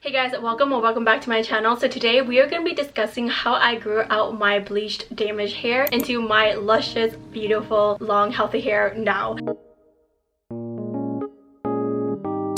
Hey guys, welcome or welcome back to my channel. So today we are going to be discussing how I grew out my bleached damaged hair into my luscious, beautiful, long, healthy hair now.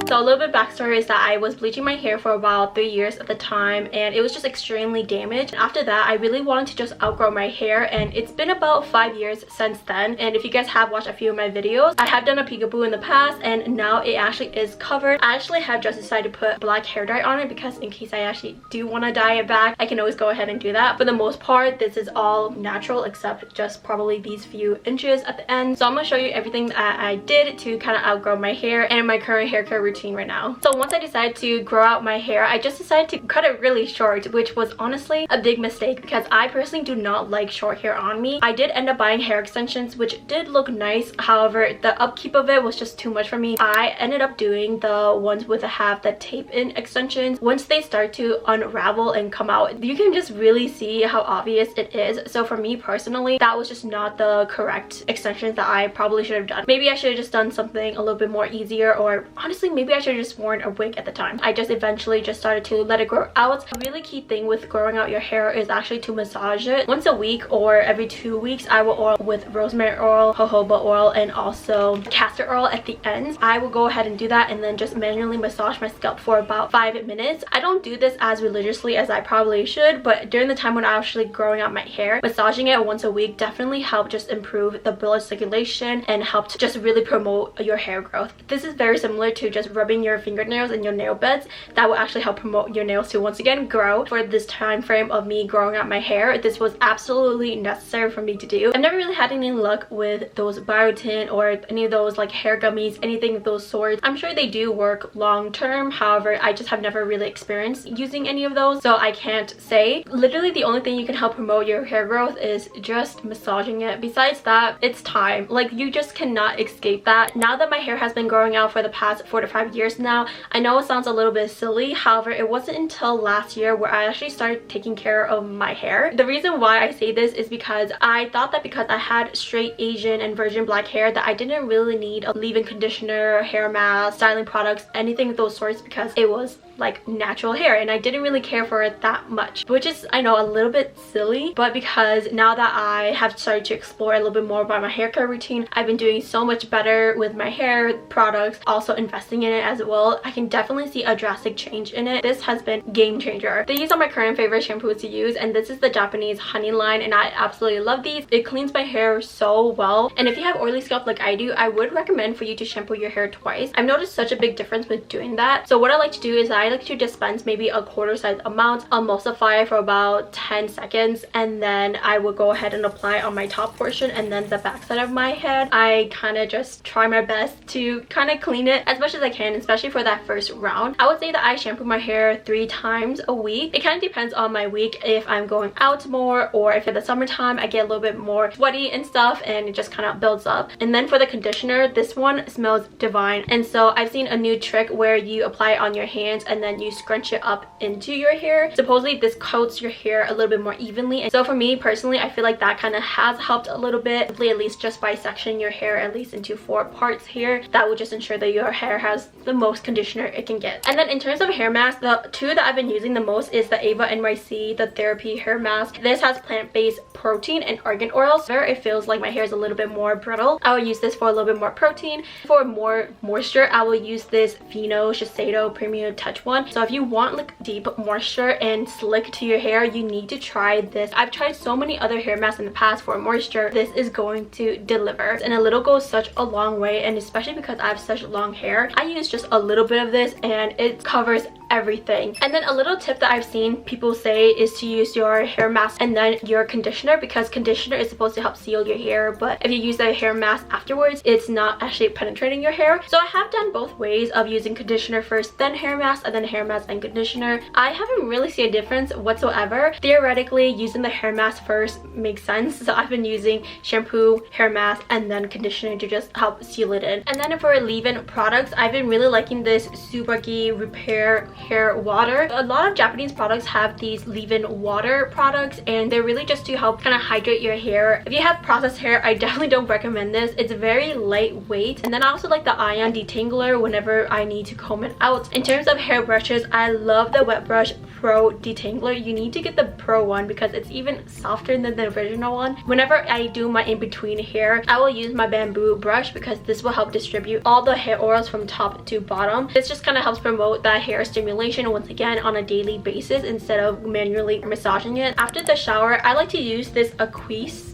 So a little bit backstory is that I was bleaching my hair for about 3 years at the time, and it was just extremely damaged. After that, I really wanted to just outgrow my hair, and it's been about 5 years since then. And if you guys have watched a few of my videos, I have done a peekaboo in the past, and now it actually is covered. I actually have just decided to put black hair dye on it because in case I actually do want to dye it back, I can always go ahead and do that. For the most part, this is all natural except just probably these few inches at the end. So I'm going to show you everything that I did to kind of outgrow my hair and my current hair care routine right now. So once I decided to grow out my hair, I just decided to cut it really short, which was honestly a big mistake because I personally do not like short hair on me. I did end up buying hair extensions, which did look nice. However, the upkeep of it was just too much for me. I ended up doing the ones with the tape in extensions. Once they start to unravel and come out, you can just really see how obvious it is. So for me personally, that was just not the correct extensions that I probably should have done. Maybe I should have just done something a little bit more easier, or honestly maybe I should have just worn a wig at the time. I just eventually just started to let it grow out. A really key thing with growing out your hair is actually to massage it once a week or every 2 weeks. I will oil with rosemary oil, jojoba oil, and also castor oil at the ends. I will go ahead and do that and then just manually massage my scalp for about 5 minutes. I don't do this as religiously as I probably should, but during the time when I was actually growing out my hair, massaging it once a week definitely helped just improve the blood circulation and helped just really promote your hair growth. This is very similar to just rubbing your fingernails and your nail beds. That will actually help promote your nails to once again grow. For this time frame of me growing out my hair, this was absolutely necessary for me to do. I've never really had any luck with those biotin or any of those like hair gummies, anything of those sorts. I'm sure they do work long term, however I just have never really experienced using any of those, so I can't say. Literally the only thing you can help promote your hair growth is just massaging it. Besides that, it's time. Like, you just cannot escape that. Now that my hair has been growing out for the past 4 to 5 years now, I know it sounds a little bit silly, however it wasn't until last year where I actually started taking care of my hair. The reason why I say this is because I thought that because I had straight Asian and virgin black hair that I didn't really need a leave-in conditioner, hair mask, styling products, anything of those sorts, because it was like natural hair and I didn't really care for it that much, which is, I know, a little bit silly. But because now that I have started to explore a little bit more about my hair care routine, I've been doing so much better with my hair products, also investing in it as well. I can definitely see a drastic change in it. This has been game changer. These are my current favorite shampoos to use, and this is the Japanese honey line, and I absolutely love these. It cleans my hair so well, and if you have oily scalp like I do, I would recommend for you to shampoo your hair twice. I've noticed such a big difference with doing that. So what I like to do is I like to dispense maybe a quarter size amount, emulsify for about 10 seconds, and then I will go ahead and apply on my top portion and then the back side of my head. I kind of just try my best to kind of clean it as much as I can, especially for that first round. I would say that I shampoo my hair 3 times a week. It kind of depends on my week, if I'm going out more or if in the summertime I get a little bit more sweaty and stuff and it just kind of builds up. And then for the conditioner, this one smells divine, and so I've seen a new trick where you apply it on your hands and then you scrunch it up into your hair. Supposedly this coats your hair a little bit more evenly, and so for me personally, I feel like that kind of has helped a little bit, at least just by sectioning your hair at least into 4 parts here. That will just ensure that your hair has the most conditioner it can get. And then in terms of hair masks, the 2 that I've been using the most is the Ava NYC, the therapy hair mask. This has plant-based protein and argan oils. Where it feels like my hair is a little bit more brittle, I will use this for a little bit more protein. For more moisture, I will use this Fino Shiseido Premium Touch one. So if you want like deep moisture and slick to your hair, you need to try this. I've tried so many other hair masks in the past for moisture. This is going to deliver, and a little goes such a long way, and especially because I have such long hair, I use just a little bit of this and it covers everything. And then a little tip that I've seen people say is to use your hair mask and then your conditioner, because conditioner is supposed to help seal your hair, but if you use the hair mask afterwards, it's not actually penetrating your hair. So I have done both ways of using conditioner first, then hair mask, and then hair mask and conditioner. I haven't really seen a difference whatsoever. Theoretically, using the hair mask first makes sense, so I've been using shampoo, hair mask, and then conditioner to just help seal it in. And then for leave-in products, I've been really liking this Subaki Repair hair water. A lot of Japanese products have these leave-in water products, and they're really just to help kind of hydrate your hair. If you have processed hair, I definitely don't recommend this. It's very lightweight. And then I also like the ion detangler whenever I need to comb it out. In terms of hair brushes, I love the Wet Brush Pro detangler. You need to get the pro one because it's even softer than the original one. Whenever I do my in-between hair, I will use my bamboo brush because this will help distribute all the hair oils from top to bottom. This just kind of helps promote that hair stimulation once again on a daily basis instead of manually massaging it. After the shower, I like to use this Aquise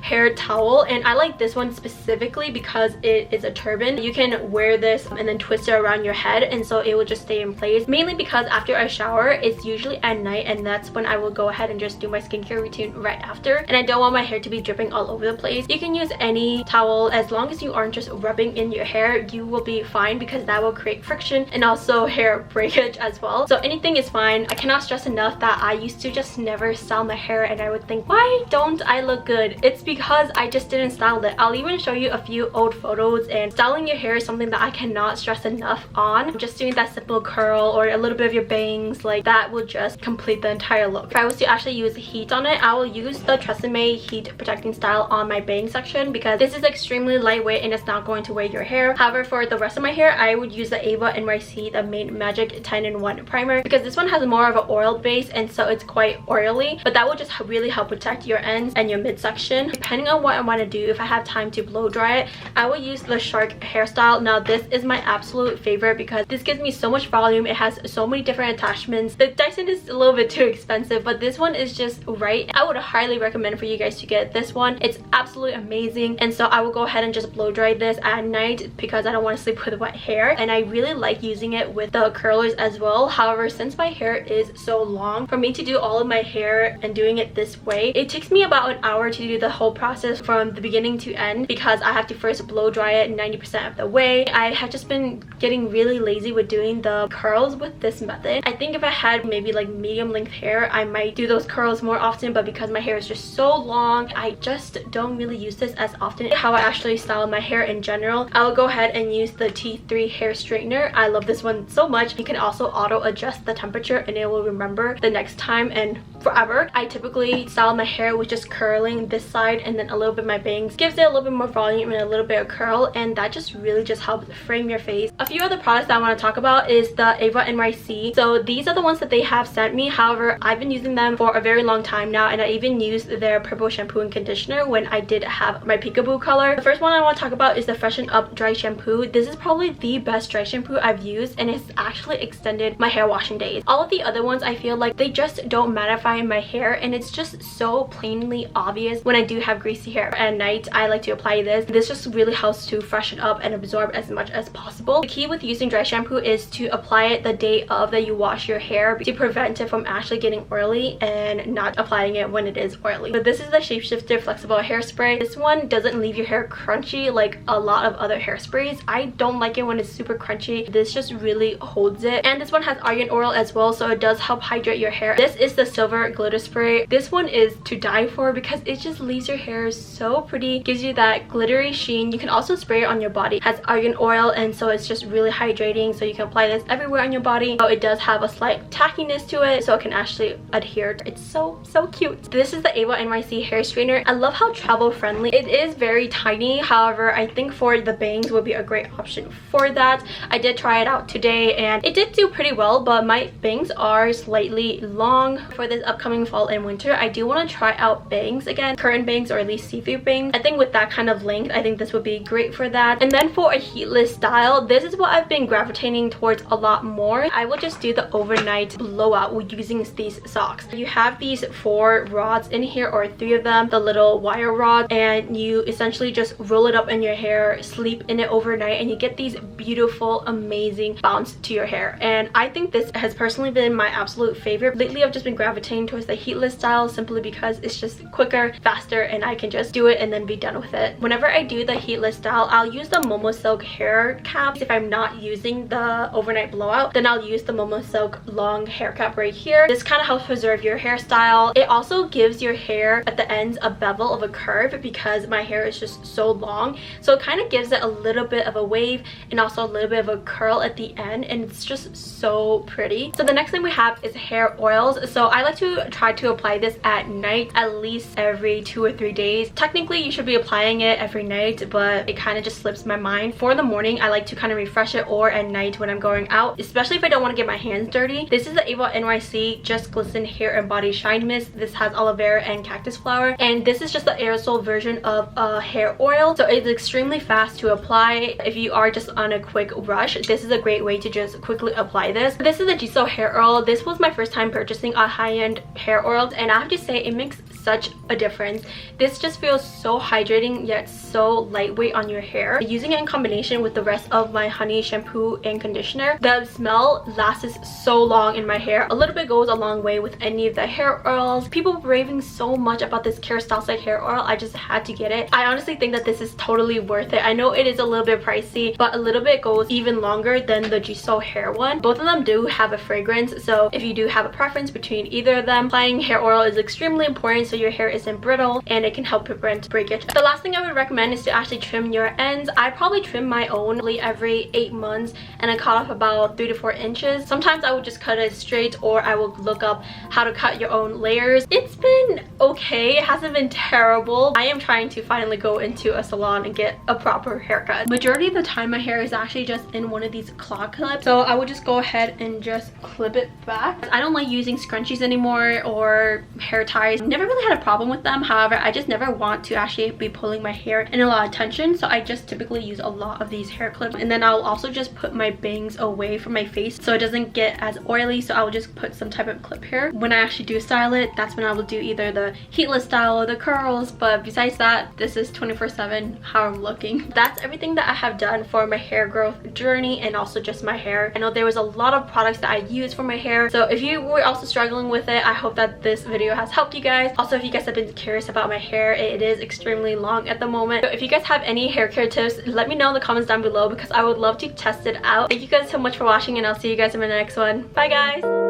hair towel, and I like this one specifically because it is a turban. You can wear this and then twist it around your head, and so it will just stay in place, mainly because after I shower, it's usually at night, and that's when I will go ahead and just do my skincare routine right after, and I don't want my hair to be dripping all over the place. You can use any towel as long as you aren't just rubbing in your hair. You will be fine because that will create friction and also hair breakage as well, so anything is fine. I cannot stress enough that I used to just never style my hair, and I would think, why don't I look good? It's because I just didn't style it. I'll even show you a few old photos, and styling your hair is something that I cannot stress enough on. Just doing that simple curl or a little bit of your bangs, like that will just complete the entire look. If I was to actually use heat on it, I will use the Tresemme heat protecting style on my bang section because this is extremely lightweight and it's not going to weigh your hair. However, for the rest of my hair, I would use the Ava NYC, the Made Magic 10-in-1 primer, because this one has more of an oil base, and so it's quite oily, but that will just really help protect your ends and your midsection. Depending on what I want to do, if I have time to blow dry it, I will use the Shark hairstyle. Now this is my absolute favorite because this gives me so much volume. It has so many different attachments. The Dyson is a little bit too expensive, but this one is just right. I would highly recommend for you guys to get this one. It's absolutely amazing, and so I will go ahead and just blow dry this at night because I don't want to sleep with wet hair, and I really like using it with the curlers as well. However, since my hair is so long, for me to do all of my hair and doing it this way, it takes me about an hour to do the whole process from the beginning to end because I have to first blow dry it 90% of the way. I have just been getting really lazy with doing the curls with this method. I think if I had maybe like medium length hair, I might do those curls more often, but because my hair is just so long, I just don't really use this as often. How I actually style my hair in general, I will go ahead and use the T3 hair straightener. I love this one so much. You can also auto adjust the temperature and it will remember the next time and forever. I typically style my hair with just curling this side and then a little bit my bangs. Gives it a little bit more volume and a little bit of curl, and that just really just helps frame your face. A few other products that I want to talk about is the Ava NYC. So these are the ones that they have sent me. However, I've been using them for a very long time now, and I even used their purple shampoo and conditioner when I did have my peekaboo color. The first one I want to talk about is the Freshen Up dry shampoo. This is probably the best dry shampoo I've used, and it's actually extended my hair washing days. All of the other ones, I feel like they just don't mattify in my hair, and it's just so plainly obvious when I do have greasy hair. At night, I like to apply this. This just really helps to freshen up and absorb as much as possible. The key with using dry shampoo is to apply it the day of that you wash your hair to prevent it from actually getting oily and not applying it when it is oily. But this is the Shapeshifter Flexible Hairspray. This one doesn't leave your hair crunchy like a lot of other hairsprays. I don't like it when it's super crunchy. This just really holds it. And this one has argan oil as well, so it does help hydrate your hair. This is the Silver Glitter Spray. This one is to die for because it just leaves your hair so pretty, gives you that glittery sheen. You can also spray it on your body. It has argan oil, and so it's just really hydrating, so you can apply this everywhere on your body. So it does have a slight tackiness to it, so it can actually adhere. It's so cute. This is the Ava NYC hair straightener. I love how travel friendly it is. Very tiny. However, I think for the bangs would be a great option for that. I did try it out today and it did do pretty well, but my bangs are slightly long. For this upcoming fall and winter, I do want to try out bangs again, current bangs or at least see-through bangs. I think with that kind of length, I think this would be great for that. And then for a heatless style, this is what I've been gravitating towards a lot more. I will just do the overnight blowout with using these socks. You have these 4 rods in here, or 3 of them, the little wire rod, and you essentially just roll it up in your hair, sleep in it overnight, and you get these beautiful, amazing bounce to your hair. And I think this has personally been my absolute favorite. Lately, I've just been gravitating leaning towards the heatless style simply because it's just quicker, faster, and I can just do it and then be done with it. Whenever I do the heatless style, I'll use the Momo Silk hair cap. If I'm not using the overnight blowout, then I'll use the Momo Silk long hair cap right here. This kind of helps preserve your hairstyle. It also gives your hair at the ends a bevel of a curve because my hair is just so long, so it kind of gives it a little bit of a wave and also a little bit of a curl at the end, and it's just so pretty. So the next thing we have is hair oils. So I like to try to apply this at night at least every 2 or 3 days. Technically you should be applying it every night, but it kind of just slips my mind. For the morning I like to kind of refresh it, or at night when I'm going out, especially if I don't want to get my hands dirty. This is the Ava NYC Just Glisten Hair and Body Shine Mist. This has aloe vera and cactus flower, and this is just the aerosol version of a hair oil, so it's extremely fast to apply. If you are just on a quick rush, this is a great way to just quickly apply this. This is the Jisoo hair oil. This was my first time purchasing a high-end hair oil, and I have to say it makes such a difference. This just feels so hydrating yet so lightweight on your hair. Using it in combination with the rest of my honey shampoo and conditioner, the smell lasts so long in my hair. A little bit goes a long way with any of the hair oils. People were raving so much about this Hairstyles hair oil. I just had to get it. I honestly think that this is totally worth it. I know it is a little bit pricey, but a little bit goes even longer than the Jisoo hair one. Both of them do have a fragrance, so if you do have a preference between either of them, applying hair oil is extremely important so your hair isn't brittle and it can help prevent breakage. The last thing I would recommend is to actually trim your ends. I probably trim my own every 8 months, and I cut off about 3 to 4 inches. Sometimes I would just cut it straight, or I will look up how to cut your own layers. It's been okay. It hasn't been terrible. I am trying to finally go into a salon and get a proper haircut. Majority of the time my hair is actually just in one of these claw clips, so I would just go ahead and just clip it back. I don't like using scrunchies anymore or hair ties. Never really had a problem with them. However, I just never want to actually be pulling my hair in a lot of tension, so I just typically use a lot of these hair clips. And then I'll also just put my bangs away from my face so it doesn't get as oily, so I will just put some type of clip here. When I actually do style it, that's when I will do either the heatless style or the curls, but besides that, this is 24/7 how I'm looking. That's everything that I have done for my hair growth journey, and also just my hair. I know there was a lot of products that I used for my hair, so if you were also struggling with it, I hope that this video has helped you guys. Also, if you guys have been curious about my hair, it is extremely long at the moment. So if you guys have any hair care tips, let me know in the comments down below because I would love to test it out. Thank you guys so much for watching, and I'll see you guys in my next one. Bye guys!